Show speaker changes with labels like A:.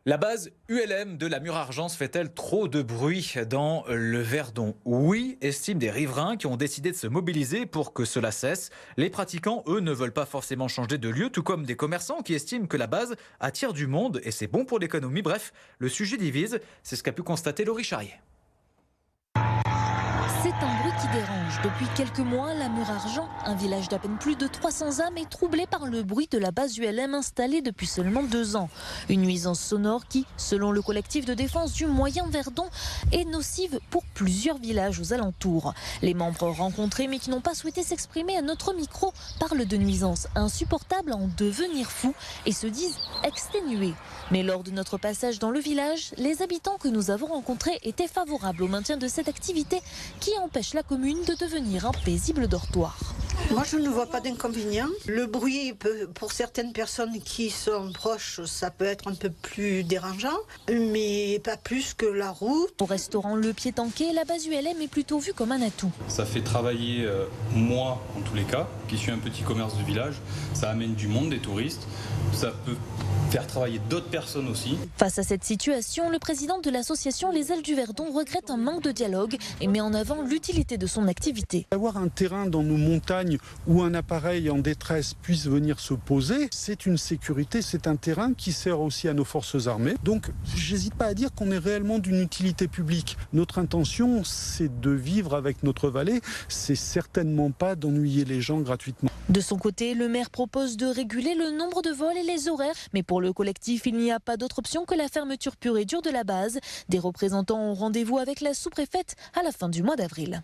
A: La base ULM de la Mure-Argence fait-elle trop de bruit dans le Verdon? Oui, estiment des riverains qui ont décidé de se mobiliser pour que cela cesse. Les pratiquants, eux, ne veulent pas forcément changer de lieu, tout comme des commerçants qui estiment que la base attire du monde et c'est bon pour l'économie. Bref, le sujet divise, c'est ce qu'a pu constater Laurie Charrier.
B: C'est un bruit qui dérange. Depuis quelques mois, la Mure-Argence, un village d'à peine plus de 300 âmes, est troublé par le bruit de la base ULM installée depuis seulement 2 ans. Une nuisance sonore qui, selon le collectif de défense du Moyen Verdon, est nocive pour plusieurs villages aux alentours. Les membres rencontrés mais qui n'ont pas souhaité s'exprimer à notre micro parlent de nuisances insupportables à en devenir fous et se disent exténués. Mais lors de notre passage dans le village, les habitants que nous avons rencontrés étaient favorables au maintien de cette activité qui empêche la commune de devenir un paisible dortoir.
C: Moi, je ne vois pas d'inconvénient. Le bruit, pour certaines personnes qui sont proches, ça peut être un peu plus dérangeant, mais pas plus que la route.
B: Au restaurant Le Pied Tanqué, la base ULM est plutôt vue comme un atout.
D: Ça fait travailler moi, en tous les cas, qui suis un petit commerce de village. Ça amène du monde, des touristes. Ça peut faire travailler d'autres personnes aussi.
B: Face à cette situation, le président de l'association Les Ailes du Verdon regrette un manque de dialogue et met en avant l'utilité de son activité.
E: Avoir un terrain dans nos montagnes où un appareil en détresse puisse venir se poser, c'est une sécurité, c'est un terrain qui sert aussi à nos forces armées. Donc, j'hésite pas à dire qu'on est réellement d'une utilité publique. Notre intention, c'est de vivre avec notre vallée, c'est certainement pas d'ennuyer les gens gratuitement.
B: De son côté, le maire propose de réguler le nombre de vols et les horaires. Mais pour le collectif, il n'y a pas d'autre option que la fermeture pure et dure de la base. Des représentants ont rendez-vous avec la sous-préfète à la fin du mois d'avril.